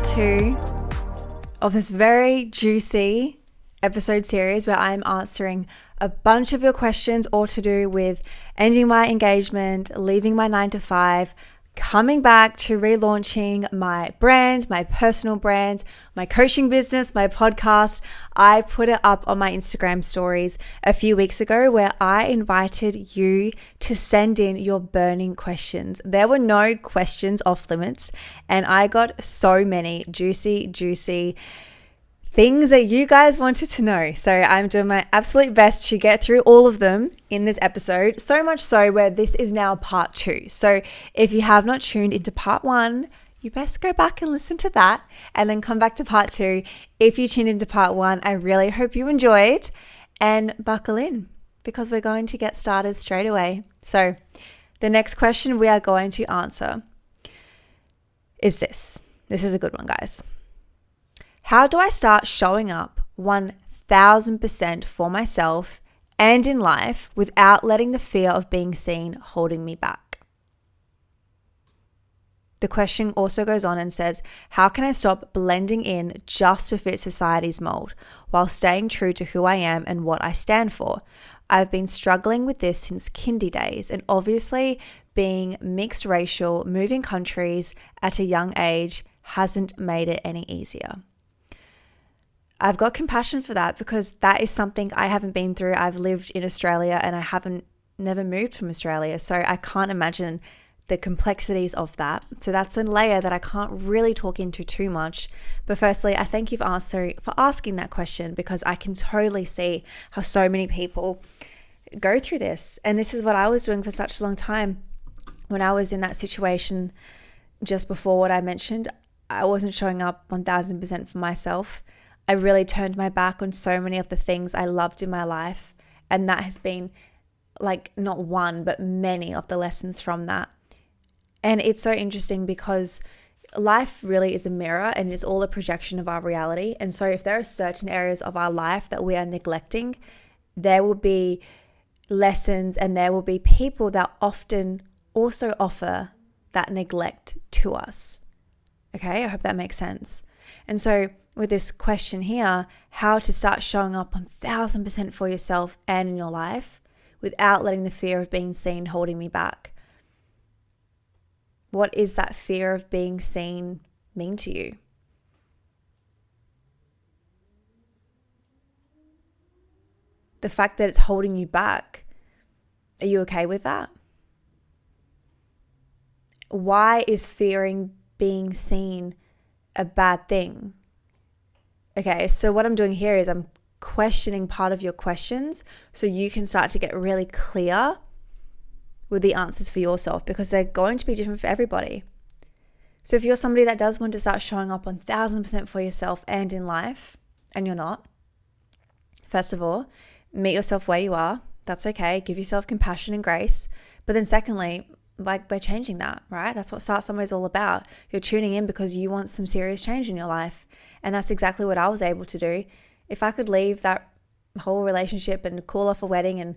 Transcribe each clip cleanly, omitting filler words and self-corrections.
part 2 of this very juicy episode series where I'm answering a bunch of your questions all to do with ending my engagement, leaving my 9 to 5, coming back to relaunching my brand, my personal brand, my coaching business, my podcast. I put it up on my Instagram stories a few weeks ago where I invited you to send in your burning questions. There were no questions off limits, and I got so many juicy things that you guys wanted to know. So I'm doing my absolute best to get through all of them in this episode, so much so where this is now part 2. So if you have not tuned into part 1, you best go back and listen to that and then come back to part 2. If you tuned into part 1, I really hope you enjoyed, and buckle in because we're going to get started straight away. So the next question we are going to answer is this. This is a good one, guys. How do I start showing up 1000% for myself and in life without letting the fear of being seen holding me back? The question also goes on and says, how can I stop blending in just to fit society's mold while staying true to who I am and what I stand for? I've been struggling with this since kindy days, and obviously being mixed racial, moving countries at a young age hasn't made it any easier. I've got compassion for that because that is something I haven't been through. I've lived in Australia and I never moved from Australia. So I can't imagine the complexities of that. So that's a layer that I can't really talk into too much. But firstly, I thank you for asking that question, because I can totally see how so many people go through this. And this is what I was doing for such a long time. When I was in that situation just before what I mentioned, I wasn't showing up 1000% for myself. I really turned my back on so many of the things I loved in my life. And that has been like not one, but many of the lessons from that. And it's so interesting because life really is a mirror and it's all a projection of our reality. And so if there are certain areas of our life that we are neglecting, there will be lessons and there will be people that often also offer that neglect to us. Okay, I hope that makes sense. And so with this question here, how to start showing up 1000% for yourself and in your life without letting the fear of being seen holding me back. What is that fear of being seen mean to you? The fact that it's holding you back, are you okay with that? Why is fearing being seen a bad thing? Okay, so what I'm doing here is I'm questioning part of your questions so you can start to get really clear with the answers for yourself, because they're going to be different for everybody. So if you're somebody that does want to start showing up 1000% for yourself and in life, and you're not, first of all, meet yourself where you are. That's okay. Give yourself compassion and grace. But then secondly, like by changing that, right? That's what Start Somewhere is all about. You're tuning in because you want some serious change in your life. And that's exactly what I was able to do. If I could leave that whole relationship and call off a wedding and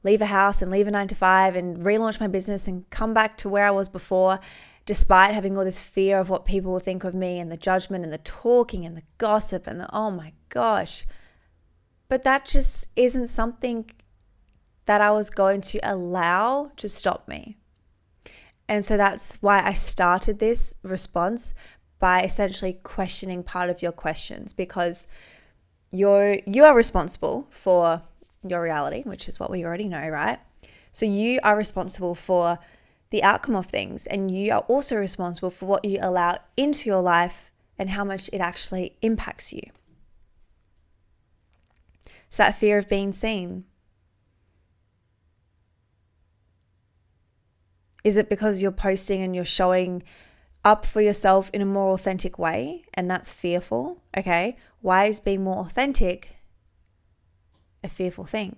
leave a house and leave a 9 to 5 and relaunch my business and come back to where I was before, despite having all this fear of what people will think of me and the judgment and the talking and the gossip and the, oh my gosh. But that just isn't something that I was going to allow to stop me. And so that's why I started this response by essentially questioning part of your questions, because you are responsible for your reality, which is what we already know, right? So you are responsible for the outcome of things, and you are also responsible for what you allow into your life and how much it actually impacts you. It's that fear of being seen. Is it because you're posting and you're showing up for yourself in a more authentic way and that's fearful? Okay, why is being more authentic a fearful thing?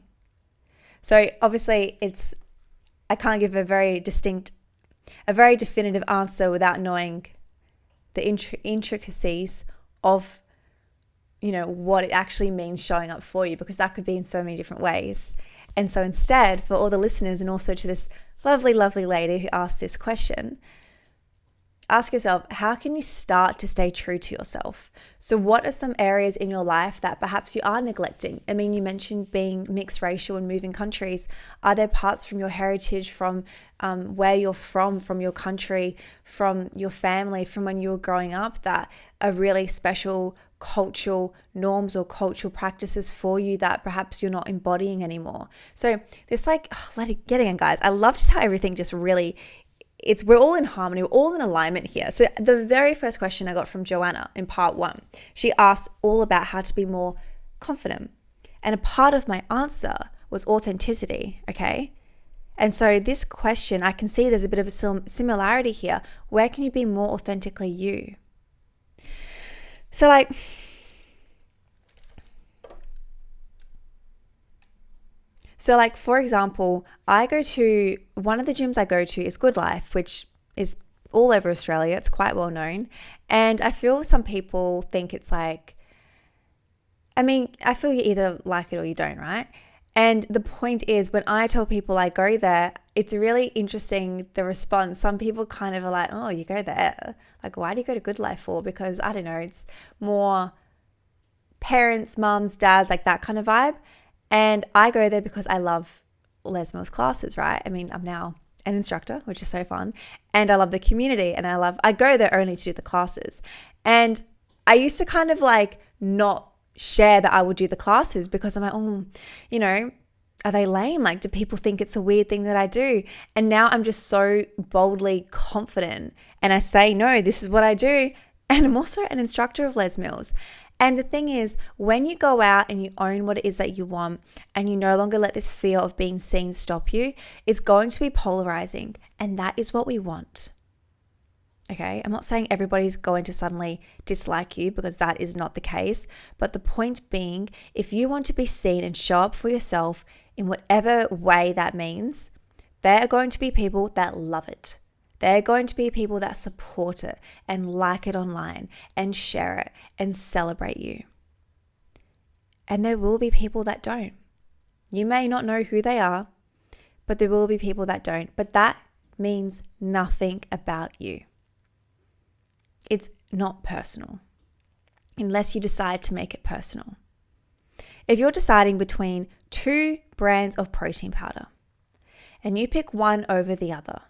So obviously I can't give a very definitive answer without knowing the intricacies of, what it actually means showing up for you, because that could be in so many different ways. And so instead, for all the listeners and also to this lovely, lovely lady who asked this question, ask yourself, how can you start to stay true to yourself? So what are some areas in your life that perhaps you are neglecting? I mean, you mentioned being mixed racial and moving countries. Are there parts from your heritage, from where you're from your country, from your family, from when you were growing up, that are really special cultural norms or cultural practices for you that perhaps you're not embodying anymore? So this get in, guys. I love just how everything just really, we're all in harmony, we're all in alignment here. So the very first question I got from Joanna in part 1, she asked all about how to be more confident. And a part of my answer was authenticity, okay? And so this question, I can see there's a bit of a similarity here. Where can you be more authentically you? So for example, one of the gyms I go to is Good Life, which is all over Australia. It's quite well known. And I feel some people think it's I feel you either like it or you don't, right? And the point is, when I tell people I go there, it's really interesting, the response. Some people kind of are like, oh, you go there? Like, why do you go to Good Life for? Because, I don't know, it's more parents, mums, dads, like that kind of vibe. And I go there because I love Les Mills classes, right? I mean, I'm now an instructor, which is so fun. And I love the community, and I go there only to do the classes. And I used to kind of not share that I would do the classes because I'm like, oh, are they lame? Like, do people think it's a weird thing that I do? And now I'm just so boldly confident, and I say, no, this is what I do. And I'm also an instructor of Les Mills. And the thing is, when you go out and you own what it is that you want, and you no longer let this fear of being seen stop you, it's going to be polarizing. And that is what we want. Okay, I'm not saying everybody's going to suddenly dislike you, because that is not the case. But the point being, if you want to be seen and show up for yourself in whatever way that means, there are going to be people that love it. There are going to be people that support it and like it online and share it and celebrate you. And there will be people that don't. You may not know who they are, but there will be people that don't. But that means nothing about you. It's not personal, unless you decide to make it personal. If you're deciding between 2 brands of protein powder and you pick one over the other,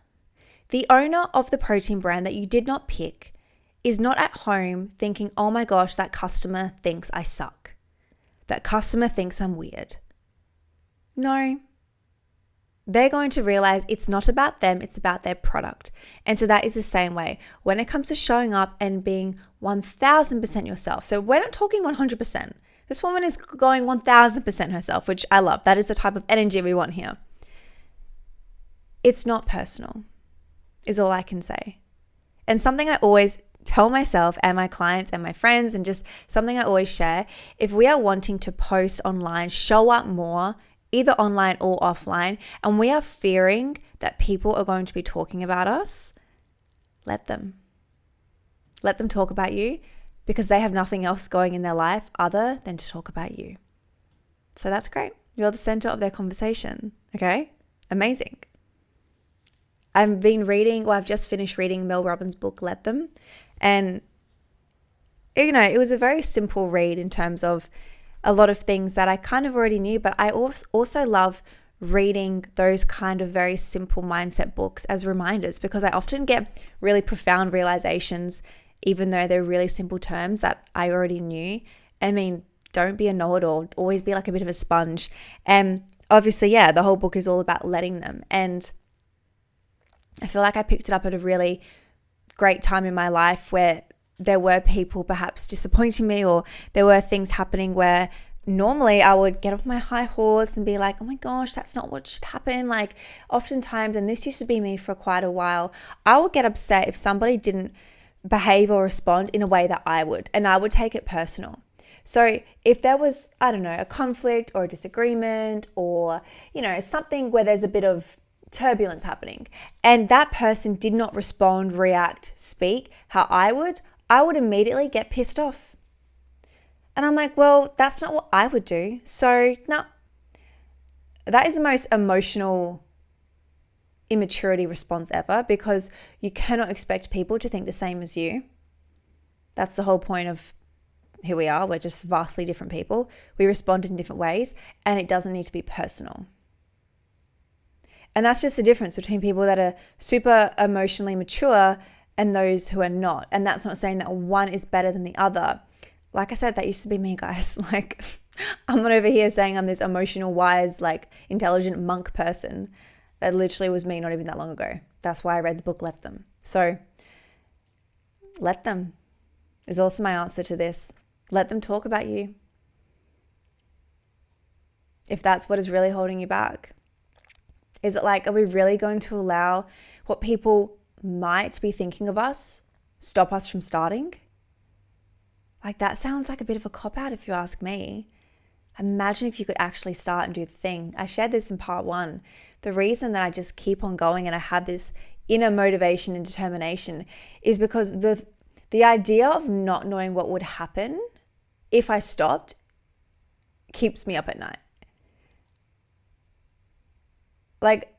the owner of the protein brand that you did not pick is not at home thinking, oh my gosh, that customer thinks I suck. That customer thinks I'm weird. No. They're going to realize it's not about them, it's about their product. And so that is the same way when it comes to showing up and being 1000% yourself. So we're not talking 100%. This woman is going 1000% herself, which I love. That is the type of energy we want here. It's not personal, is all I can say. And something I always tell myself and my clients and my friends, and just something I always share, if we are wanting to post online, show up more, either online or offline, and we are fearing that people are going to be talking about us, let them. Let them talk about you, because they have nothing else going in their life other than to talk about you. So that's great. You're the center of their conversation. Okay? Amazing. I've just finished reading Mel Robbins' book, Let Them. And, it was a very simple read in terms of a lot of things that I kind of already knew, but I also love reading those kind of very simple mindset books as reminders, because I often get really profound realizations, even though they're really simple terms that I already knew. I mean, don't be a know-it-all, always be like a bit of a sponge. And obviously, the whole book is all about letting them. And I feel like I picked it up at a really great time in my life where there were people perhaps disappointing me, or there were things happening where normally I would get off my high horse and be like, oh my gosh, that's not what should happen. Like, oftentimes, and this used to be me for quite a while, I would get upset if somebody didn't behave or respond in a way that I would, and I would take it personal. So if there was, I don't know, a conflict or a disagreement, or, something where there's a bit of turbulence happening, and that person did not respond, react, speak how I would immediately get pissed off. And I'm like, well, that's not what I would do. So no, that is the most emotional immaturity response ever, because you cannot expect people to think the same as you. That's the whole point of who we are. We're just vastly different people. We respond in different ways, and it doesn't need to be personal. And that's just the difference between people that are super emotionally mature and those who are not. And that's not saying that one is better than the other. Like I said, that used to be me, guys. Like, I'm not over here saying I'm this emotional, wise, like intelligent monk person. That literally was me not even that long ago. That's why I read the book, Let Them. So let them is also my answer to this. Let them talk about you. If that's what is really holding you back. Is it like, are we really going to allow what people might be thinking of us stop us from starting? Like, that sounds like a bit of a cop-out if you ask me. Imagine if you could actually start and do the thing. I shared this in part 1. The reason that I just keep on going and I have this inner motivation and determination is because the idea of not knowing what would happen if I stopped keeps me up at night. Like,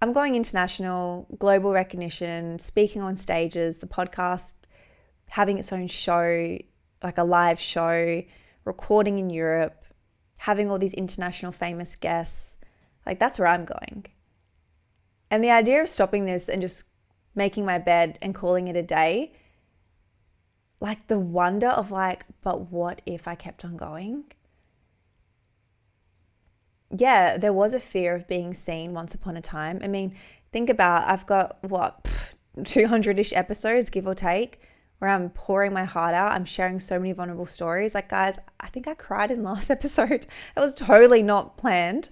I'm going international, global recognition, speaking on stages, the podcast, having its own show, like a live show, recording in Europe, having all these international famous guests. Like, that's where I'm going. And the idea of stopping this and just making my bed and calling it a day, like the wonder of like, but what if I kept on going? Yeah, there was a fear of being seen once upon a time. I mean, think about, I've got 200-ish episodes, give or take, where I'm pouring my heart out. I'm sharing so many vulnerable stories. Like, guys, I think I cried in the last episode. That was totally not planned.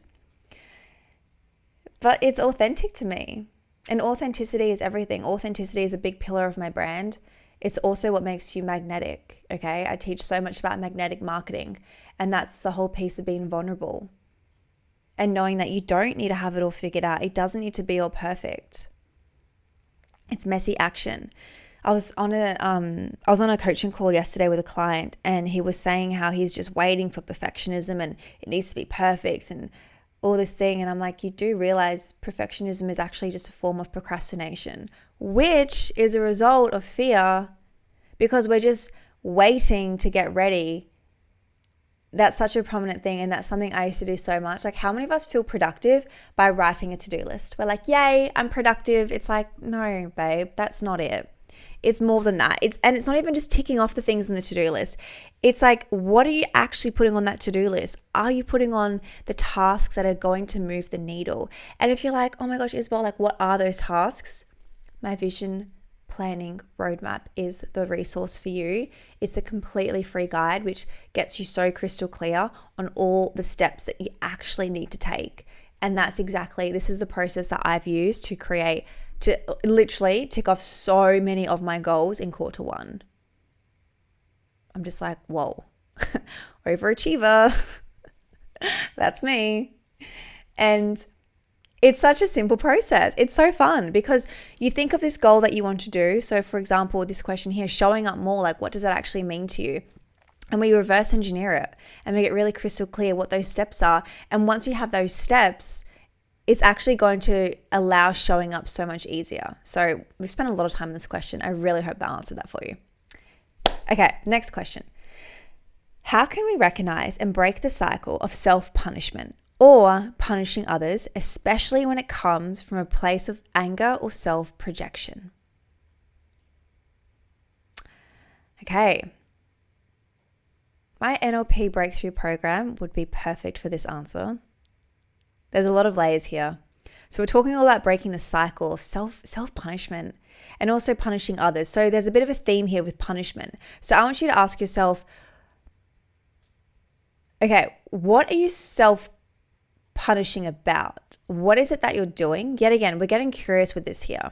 But it's authentic to me. And authenticity is everything. Authenticity is a big pillar of my brand. It's also what makes you magnetic, okay? I teach so much about magnetic marketing, and that's the whole piece of being vulnerable. And knowing that you don't need to have it all figured out. It doesn't need to be all perfect. It's messy action. I was on a coaching call yesterday with a client, and he was saying how he's just waiting for perfectionism and it needs to be perfect and all this thing. And I'm like, you do realize perfectionism is actually just a form of procrastination, which is a result of fear, because we're just waiting to get ready. That's such a prominent thing, and that's something I used to do so much. Like, how many of us feel productive by writing a to-do list? We're like, yay, I'm productive. It's like, no, babe, that's not it. It's more than that. And it's not even just ticking off the things in the to-do list. It's like, what are you actually putting on that to-do list? Are you putting on the tasks that are going to move the needle? And if you're like, oh my gosh, Isabel, like, what are those tasks? My vision planning roadmap is the resource for you. It's a completely free guide which gets you so crystal clear on all the steps that you actually need to take. And this is the process that I've used to literally tick off so many of my goals in quarter 1. I'm just like, whoa, overachiever. That's me. And it's such a simple process. It's so fun because you think of this goal that you want to do. So for example, this question here, showing up more, like, what does that actually mean to you? And we reverse engineer it and make it really crystal clear what those steps are. And once you have those steps, it's actually going to allow showing up so much easier. So we've spent a lot of time on this question. I really hope that answered that for you. Okay, next question. How can we recognize and break the cycle of self-punishment or punishing others, especially when it comes from a place of anger or self-projection? Okay. My NLP breakthrough program would be perfect for this answer. There's a lot of layers here. So we're talking all about breaking the cycle of self-punishment and also punishing others. So there's a bit of a theme here with punishment. So I want you to ask yourself, okay, what are you self-punishing about? What is it that you're doing? Yet again, we're getting curious with this here.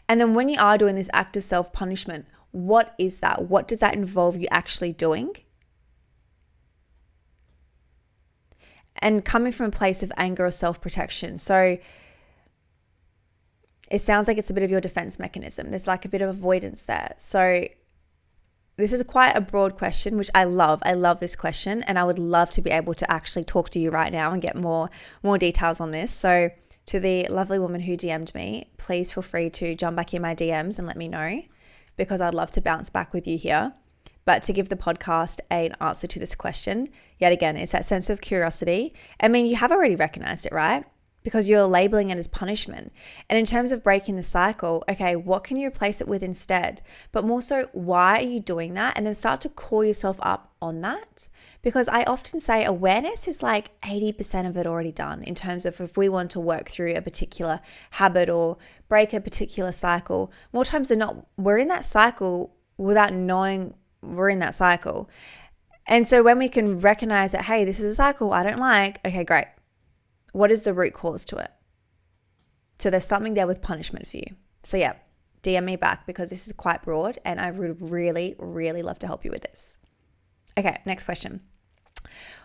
And then when you are doing this act of self-punishment, what is that? What does that involve you actually doing? And coming from a place of anger or self-protection. So it sounds like it's a bit of your defense mechanism. There's like a bit of avoidance there. So this is quite a broad question, which I love. I love this question, and I would love to be able to actually talk to you right now and get more details on this. So to the lovely woman who DM'd me, please feel free to jump back in my DMs and let me know, because I'd love to bounce back with you here. But to give the podcast an answer to this question, yet again, it's that sense of curiosity. I mean, you have already recognized it, right? Because you're labeling it as punishment. And in terms of breaking the cycle, okay, what can you replace it with instead? But more so, why are you doing that? And then start to call yourself up on that. Because I often say awareness is like 80% of it already done, in terms of if we want to work through a particular habit or break a particular cycle. More times than not, we're in that cycle without knowing we're in that cycle. And so when we can recognize that, hey, this is a cycle I don't like, okay, great. What is the root cause to it? So there's something there with punishment for you. So yeah, DM me back, because this is quite broad and I would really, really love to help you with this. Okay, next question.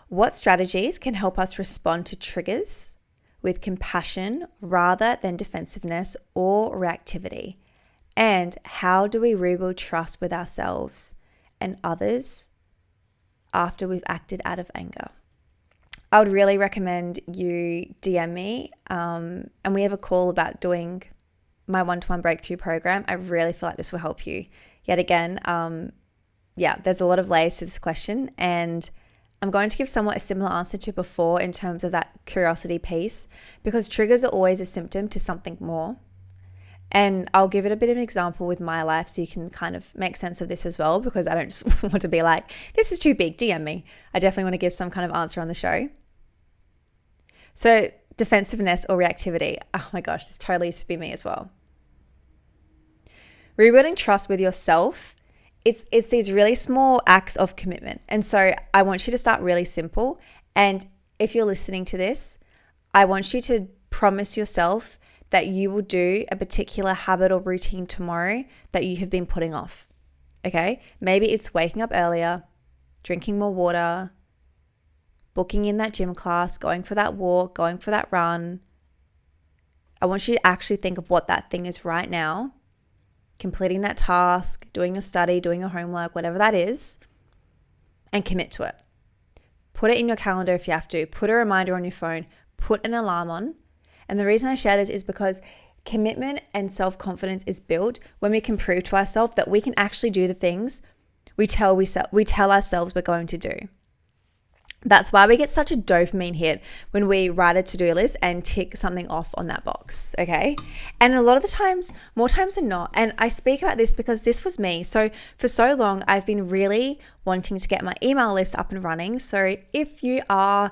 What strategies can help us respond to triggers with compassion rather than defensiveness or reactivity? And how do we rebuild trust with ourselves and others after we've acted out of anger? I would really recommend you DM me, and we have a call about doing my one-to-one breakthrough program. I really feel like this will help you. Yet again, there's a lot of layers to this question, and I'm going to give somewhat a similar answer to before in terms of that curiosity piece, because triggers are always a symptom to something more. And I'll give it a bit of an example with my life so you can kind of make sense of this as well, because I don't just want to be like, this is too big, DM me. I definitely want to give some kind of answer on the show. So defensiveness or reactivity. Oh my gosh, this totally used to be me as well. Rebuilding trust with yourself, it's these really small acts of commitment. And so I want you to start really simple. And if you're listening to this, I want you to promise yourself that you will do a particular habit or routine tomorrow that you have been putting off. Okay? Maybe it's waking up earlier, drinking more water, booking in that gym class, going for that walk, going for that run. I want you to actually think of what that thing is right now, completing that task, doing your study, doing your homework, whatever that is, and commit to it. Put it in your calendar if you have to. Put a reminder on your phone. Put an alarm on. And the reason I share this is because commitment and self-confidence is built when we can prove to ourselves that we can actually do the things we tell ourselves we're going to do. That's why we get such a dopamine hit when we write a to-do list and tick something off on that box, okay? And a lot of the times, more times than not, and I speak about this because this was me. So for so long, I've been really wanting to get my email list up and running. So if you are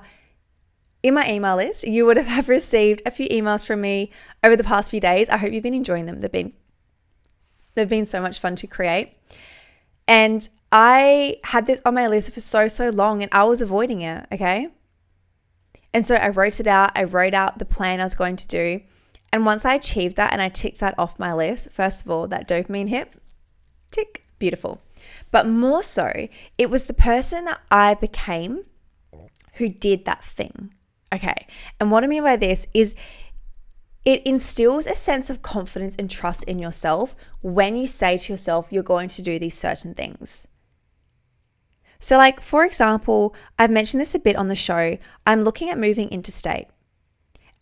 in my email list, you would have received a few emails from me over the past few days. I hope you've been enjoying them. They've been so much fun to create. And I had this on my list for so long and I was avoiding it, okay? And so I wrote it out. I wrote out the plan I was going to do. And once I achieved that and I ticked that off my list, first of all, that dopamine hit, tick, beautiful. But more so, it was the person that I became who did that thing, okay? And what I mean by this is it instills a sense of confidence and trust in yourself when you say to yourself, you're going to do these certain things. So like, for example, I've mentioned this a bit on the show, I'm looking at moving interstate.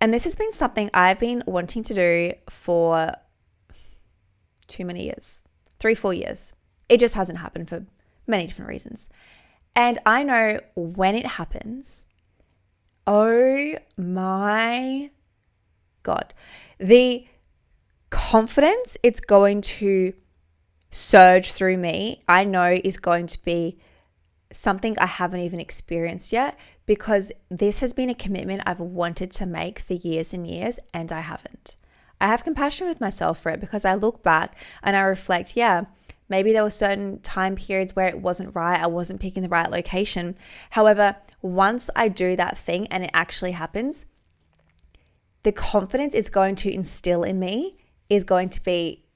And this has been something I've been wanting to do for too many years, 3-4 years. It just hasn't happened for many different reasons. And I know when it happens, oh my God, the confidence it's going to surge through me, I know is going to be something I haven't even experienced yet, because this has been a commitment I've wanted to make for years and years, and I haven't. I have compassion with myself for it because I look back and I reflect, yeah, maybe there were certain time periods where it wasn't right. I wasn't picking the right location. However, once I do that thing and it actually happens, the confidence it's going to instill in me is going to be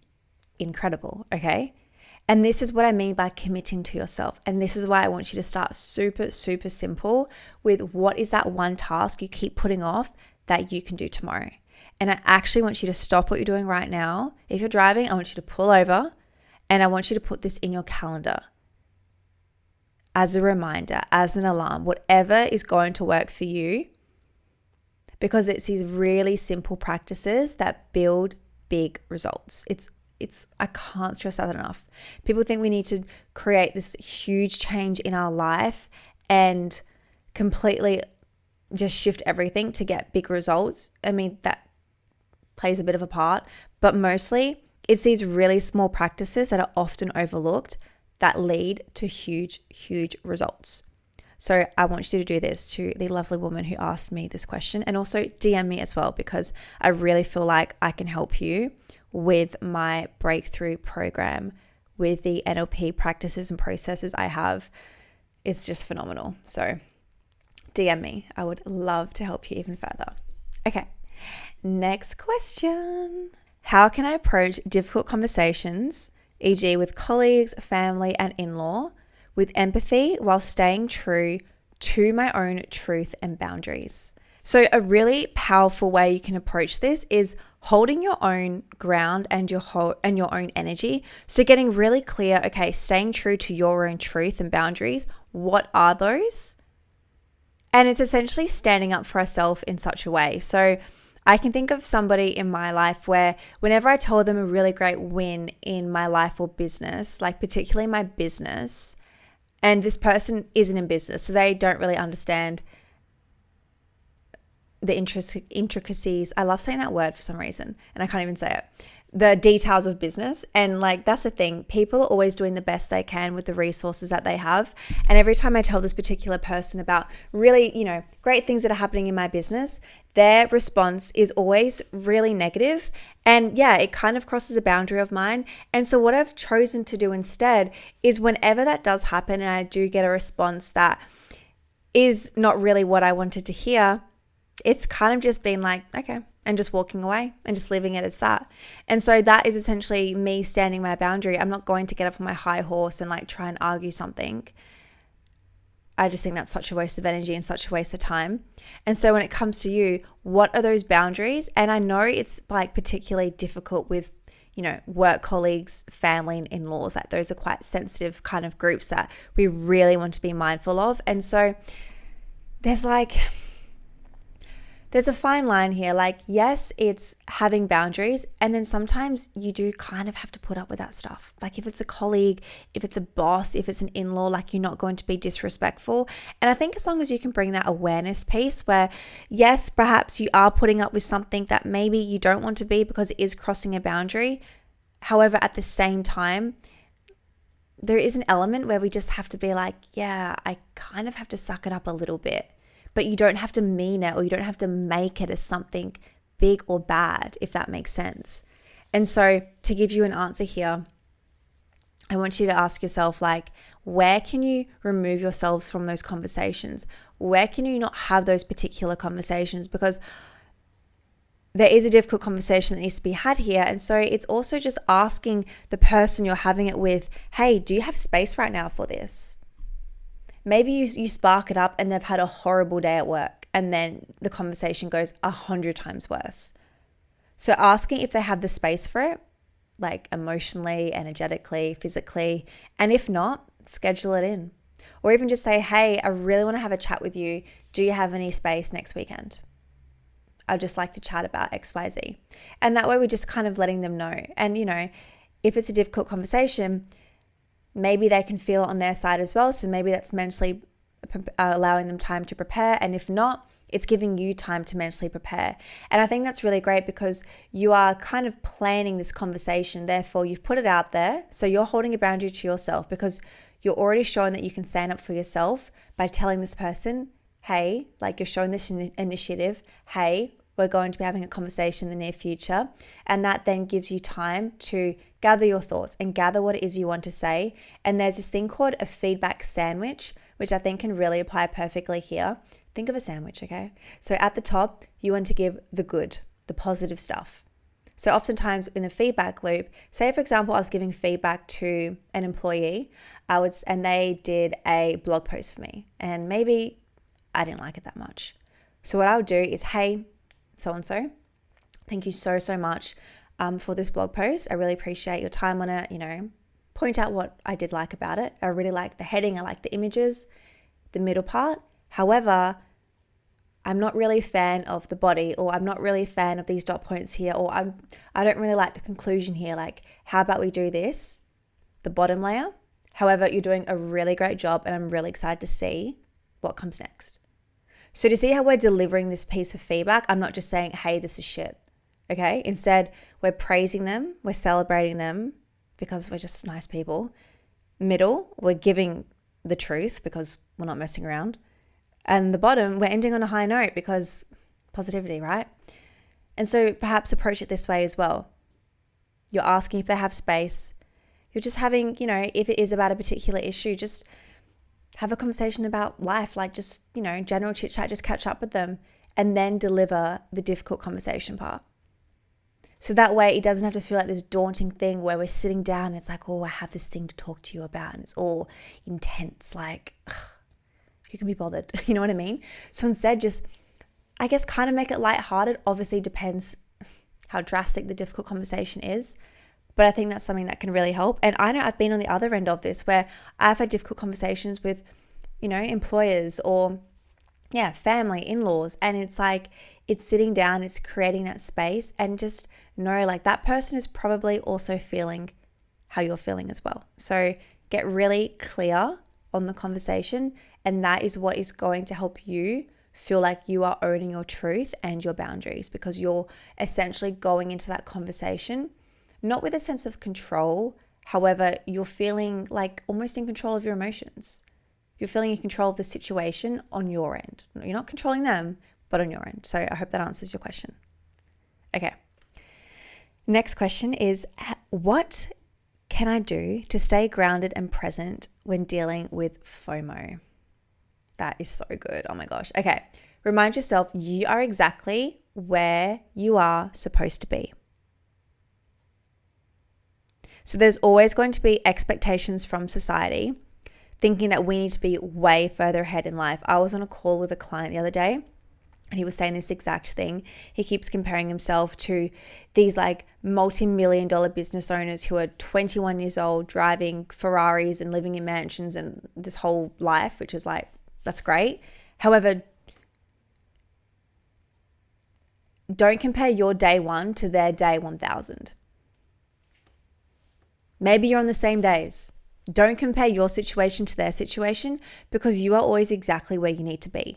incredible, okay? And this is what I mean by committing to yourself. And this is why I want you to start super simple with what is that one task you keep putting off that you can do tomorrow. And I actually want you to stop what you're doing right now. If you're driving, I want you to pull over and I want you to put this in your calendar. as a reminder, as an alarm, whatever is going to work for you, because it's these really simple practices that build big results. I can't stress that enough. People think we need to create this huge change in our life and completely just shift everything to get big results. I mean, that plays a bit of a part, but mostly it's these really small practices that are often overlooked that lead to huge, huge results. So I want you to do this to the lovely woman who asked me this question, and also DM me as well, because I really feel like I can help you with my breakthrough program with the NLP practices and processes I have. It's just phenomenal. So DM me. I would love to help you even further. Okay, next question. How can I approach difficult conversations, e.g. with colleagues, family, and in-law, with empathy while staying true to my own truth and boundaries? So a really powerful way you can approach this is holding your own ground and your own energy. So getting really clear, okay, staying true to your own truth and boundaries. What are those? And it's essentially standing up for ourselves in such a way. So I can think of somebody in my life where whenever I tell them a really great win in my life or business, like particularly my business, and this person isn't in business, so they don't really understand the intricacies. I love saying that word for some reason, and I can't even say it. The details of business. And like, that's the thing. People are always doing the best they can with the resources that they have. And every time I tell this particular person about really, great things that are happening in my business, their response is always really negative. And yeah, it kind of crosses a boundary of mine. And so what I've chosen to do instead is whenever that does happen and I do get a response that is not really what I wanted to hear, it's kind of just been like, okay, and just walking away and just leaving it as that. And so that is essentially me standing my boundary. I'm not going to get up on my high horse and like try and argue something. I just think that's such a waste of energy and such a waste of time. And so when it comes to you, what are those boundaries? And I know it's like particularly difficult with, work colleagues, family, and in-laws. Like those are quite sensitive kind of groups that we really want to be mindful of. And so there's a fine line here. Like, yes, it's having boundaries. And then sometimes you do kind of have to put up with that stuff. Like if it's a colleague, if it's a boss, if it's an in-law, like you're not going to be disrespectful. And I think as long as you can bring that awareness piece where, yes, perhaps you are putting up with something that maybe you don't want to be because it is crossing a boundary. However, at the same time, there is an element where we just have to be like, yeah, I kind of have to suck it up a little bit. But you don't have to mean it, or you don't have to make it as something big or bad, if that makes sense. And so to give you an answer here, I want you to ask yourself, like, where can you remove yourselves from those conversations? Where can you not have those particular conversations? Because there is a difficult conversation that needs to be had here. And so it's also just asking the person you're having it with, hey, do you have space right now for this? Maybe you spark it up and they've had a horrible day at work, and then the conversation goes 100 times worse. So asking if they have the space for it, like emotionally, energetically, physically, and if not, schedule it in. Or even just say, hey, I really want to have a chat with you. Do you have any space next weekend? I'd just like to chat about XYZ. And that way we're just kind of letting them know. And, if it's a difficult conversation, maybe they can feel it on their side as well. So maybe that's mentally allowing them time to prepare. And if not, it's giving you time to mentally prepare. And I think that's really great because you are kind of planning this conversation. Therefore, you've put it out there. So you're holding a boundary to yourself because you're already showing that you can stand up for yourself by telling this person, hey, like you're showing this initiative, hey, we're going to be having a conversation in the near future. And that then gives you time to gather your thoughts and gather what it is you want to say. And there's this thing called a feedback sandwich, which I think can really apply perfectly here. Think of a sandwich, okay? So at the top, you want to give the good, the positive stuff. So oftentimes in the feedback loop, say for example, I was giving feedback to an employee, and they did a blog post for me, and maybe I didn't like it that much. So what I would do is, hey, so-and-so, thank you so much for this blog post. I really appreciate your time on it. point out what I did like about it. I really like the heading. I like the images, the middle part. However, I'm not really a fan of the body, or I'm not really a fan of these dot points here, or I don't really like the conclusion here. Like, how about we do this, the bottom layer? However, you're doing a really great job, and I'm really excited to see what comes next. So to see how we're delivering this piece of feedback, I'm not just saying, hey, this is shit. Okay? Instead, we're praising them, we're celebrating them because we're just nice people. Middle, we're giving the truth because we're not messing around. And the bottom, we're ending on a high note because positivity, right? And so perhaps approach it this way as well. You're asking if they have space. You're just having, if it is about a particular issue, just have a conversation about life, like just, general chit chat, just catch up with them and then deliver the difficult conversation part. So that way it doesn't have to feel like this daunting thing where we're sitting down and it's like, oh, I have this thing to talk to you about, and it's all intense, like, who can be bothered? You know what I mean? So instead, just, I guess, kind of make it lighthearted. Obviously depends how drastic the difficult conversation is, but I think that's something that can really help. And I know I've been on the other end of this where I've had difficult conversations with, employers or family, in-laws. And it's like, it's sitting down, it's creating that space, and just know like that person is probably also feeling how you're feeling as well. So get really clear on the conversation, and that is what is going to help you feel like you are owning your truth and your boundaries, because you're essentially going into that conversation not with a sense of control. However, you're feeling like almost in control of your emotions. You're feeling in control of the situation on your end. You're not controlling them, but on your end. So I hope that answers your question. Okay. Next question is, what can I do to stay grounded and present when dealing with FOMO? That is so good. Oh my gosh. Okay. Remind yourself you are exactly where you are supposed to be. So there's always going to be expectations from society, thinking that we need to be way further ahead in life. I was on a call with a client the other day, and he was saying this exact thing. He keeps comparing himself to these like multi-million-dollar business owners who are 21 years old, driving Ferraris and living in mansions and this whole life, which is like, that's great. However, don't compare your day one to their day 1,000. Maybe you're on the same days. Don't compare your situation to their situation, because you are always exactly where you need to be.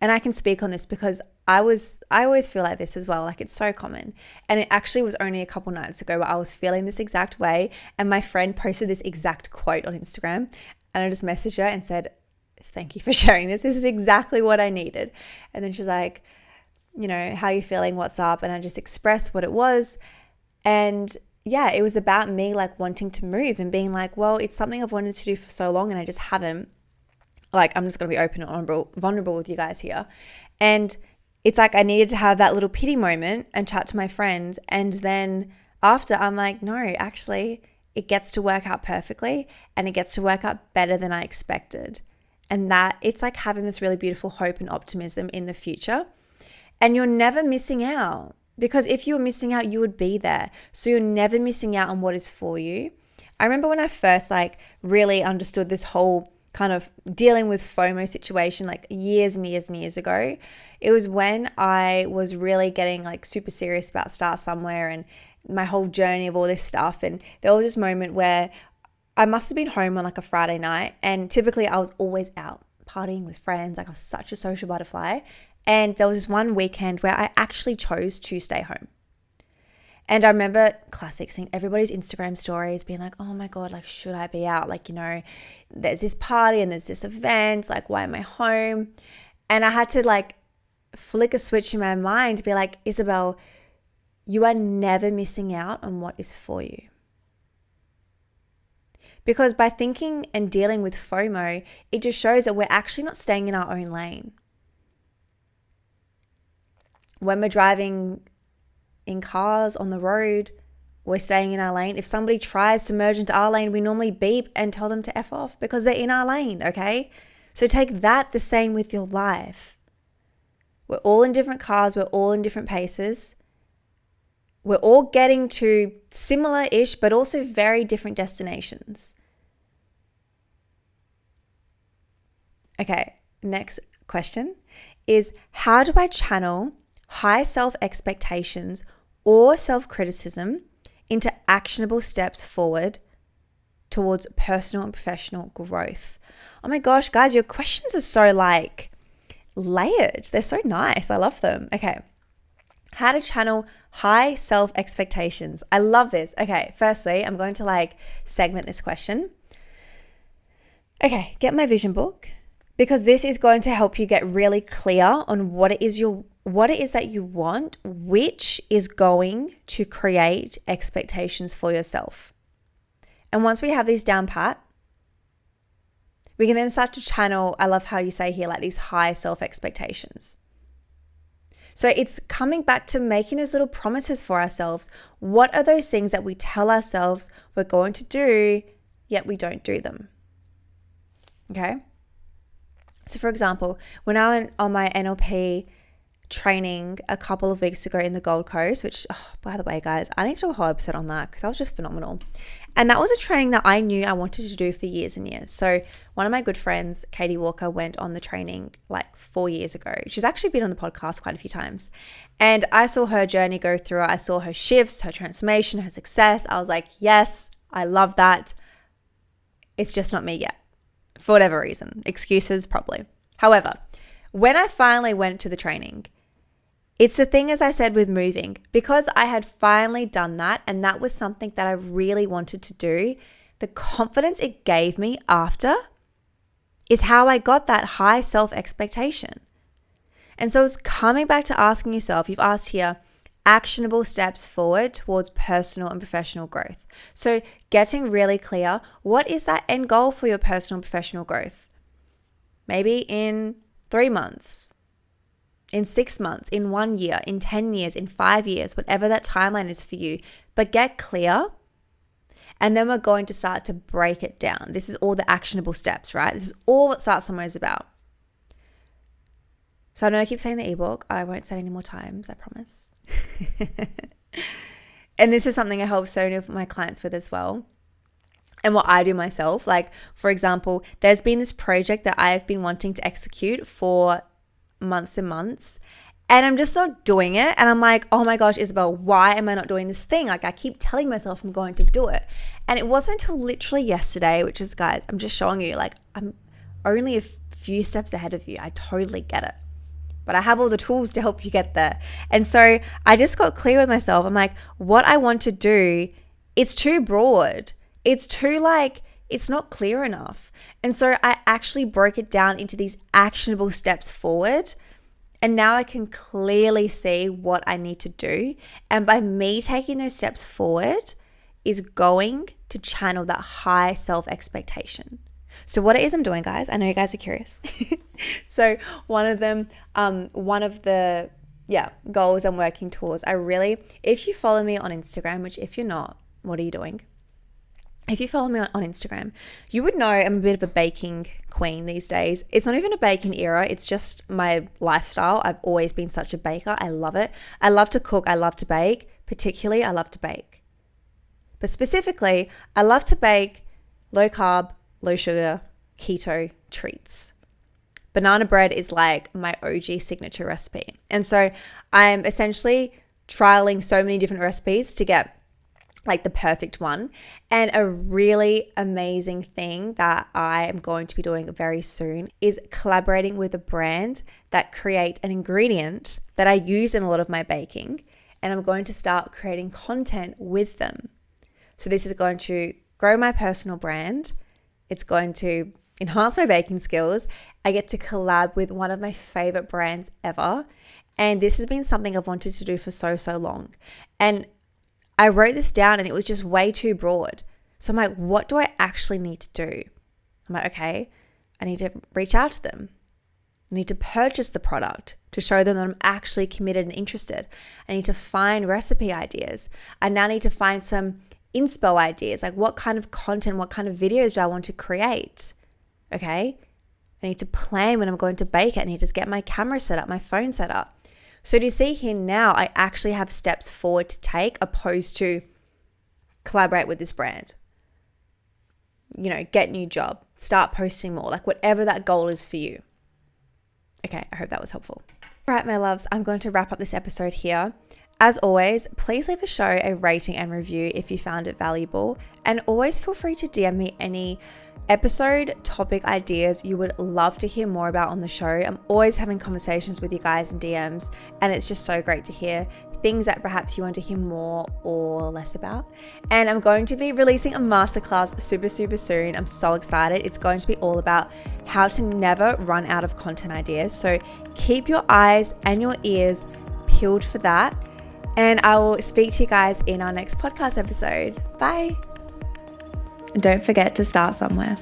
And I can speak on this because I always feel like this as well. Like, it's so common. And it actually was only a couple nights ago where I was feeling this exact way. And my friend posted this exact quote on Instagram. And I just messaged her and said, thank you for sharing this. This is exactly what I needed. And then she's like, how are you feeling? What's up? And I just expressed what it was. And yeah, it was about me like wanting to move and being like, well, it's something I've wanted to do for so long and I just haven't. Like, I'm just going to be open and vulnerable with you guys here. And it's like I needed to have that little pity moment and chat to my friend. And then after, I'm like, no, actually, it gets to work out perfectly, and it gets to work out better than I expected. And that it's like having this really beautiful hope and optimism in the future. And you're never missing out, because if you were missing out, you would be there. So you're never missing out on what is for you. I remember when I first like really understood this whole kind of dealing with FOMO situation, like years and years and years ago. It was when I was really getting like super serious about Start Somewhere and my whole journey of all this stuff. And there was this moment where I must have been home on like a Friday night, and typically I was always out partying with friends. Like, I was such a social butterfly. And there was this one weekend where I actually chose to stay home. And I remember, classic, seeing everybody's Instagram stories being like, oh my God, like, should I be out? Like, there's this party and there's this event. Like, why am I home? And I had to like flick a switch in my mind to be like, Isabel, you are never missing out on what is for you. Because by thinking and dealing with FOMO, it just shows that we're actually not staying in our own lane. When we're driving in cars on the road, we're staying in our lane. If somebody tries to merge into our lane, we normally beep and tell them to F off because they're in our lane, okay? So take that the same with your life. We're all in different cars. We're all in different paces. We're all getting to similar-ish, but also very different destinations. Okay, next question is, how do I channel high self-expectations or self-criticism into actionable steps forward towards personal and professional growth? Oh my gosh, guys, your questions are so layered. They're so nice. I love them. Okay. How to channel high self-expectations. I love this. Okay. Firstly, I'm going to segment this question. Okay. Get my vision book, because this is going to help you get really clear on what it is that you want, which is going to create expectations for yourself. And once we have these down pat, we can then start to channel, I love how you say here, these high self-expectations. So it's coming back to making those little promises for ourselves. What are those things that we tell ourselves we're going to do, yet we don't do them? Okay? So for example, when I went on my NLP training a couple of weeks ago in the Gold Coast, which, by the way, guys, I need to do a whole episode on that because that was just phenomenal. And that was a training that I knew I wanted to do for years and years. So one of my good friends, Katie Walker, went on the training 4 years ago. She's actually been on the podcast quite a few times. And I saw her journey go through. I saw her shifts, her transformation, her success. I was like, yes, I love that. It's just not me yet, for whatever reason. Excuses, probably. However, when I finally went to the training, it's the thing, as I said, with moving, because I had finally done that and that was something that I really wanted to do, the confidence it gave me after is how I got that high self-expectation. And so it's coming back to asking yourself, you've asked here, actionable steps forward towards personal and professional growth. So getting really clear, what is that end goal for your personal and professional growth? Maybe in 3 months, in 6 months, in 1 year, in 10 years, in 5 years, whatever that timeline is for you. But get clear, and then we're going to start to break it down. This is all the actionable steps, right? This is all what Start Somewhere is about. So I know I keep saying the ebook. I won't say it any more times, I promise. And this is something I help so many of my clients with as well. And what I do myself, for example, there's been this project that I've been wanting to execute for months and months, and I'm just not doing it. And I'm like, oh my gosh, Isabel, why am I not doing this thing? I keep telling myself I'm going to do it. And it wasn't until literally yesterday, which is, guys, I'm just showing you, I'm only a few steps ahead of you. I totally get it. But I have all the tools to help you get there. And so I just got clear with myself. I'm like, what I want to do, it's too broad. It's too it's not clear enough. And so I actually broke it down into these actionable steps forward. And now I can clearly see what I need to do. And by me taking those steps forward is going to channel that high self-expectation. So what it is I'm doing, guys, I know you guys are curious. So one of the goals I'm working towards, if you follow me on Instagram, which if you're not, what are you doing? If you follow me on Instagram, you would know I'm a bit of a baking queen these days. It's not even a baking era. It's just my lifestyle. I've always been such a baker. I love it. I love to cook. I love to bake. Particularly, I love to bake. But specifically, I love to bake low carb, low sugar, keto treats. Banana bread is my OG signature recipe. And so I'm essentially trialing so many different recipes to get the perfect one. And a really amazing thing that I am going to be doing very soon is collaborating with a brand that create an ingredient that I use in a lot of my baking. And I'm going to start creating content with them. So this is going to grow my personal brand. It's going to enhance my baking skills. I get to collab with one of my favorite brands ever. And this has been something I've wanted to do for so long. And I wrote this down and it was just way too broad. So I'm like, what do I actually need to do? I'm like, okay, I need to reach out to them. I need to purchase the product to show them that I'm actually committed and interested. I need to find recipe ideas. I now need to find some inspo ideas, what kind of content, what kind of videos do I want to create? Okay. I need to plan when I'm going to bake it. I need to get my camera set up, my phone set up. So do you see here now, I actually have steps forward to take opposed to collaborate with this brand. Get a new job, start posting more, like whatever that goal is for you. Okay, I hope that was helpful. All right, my loves, I'm going to wrap up this episode here. As always, please leave the show a rating and review if you found it valuable. And always feel free to DM me any episode topic ideas you would love to hear more about on the show. I'm always having conversations with you guys in DMs, and it's just so great to hear things that perhaps you want to hear more or less about. And I'm going to be releasing a masterclass super soon. I'm so excited. It's going to be all about how to never run out of content ideas. So keep your eyes and your ears peeled for that. And I will speak to you guys in our next podcast episode. Bye. And don't forget to start somewhere.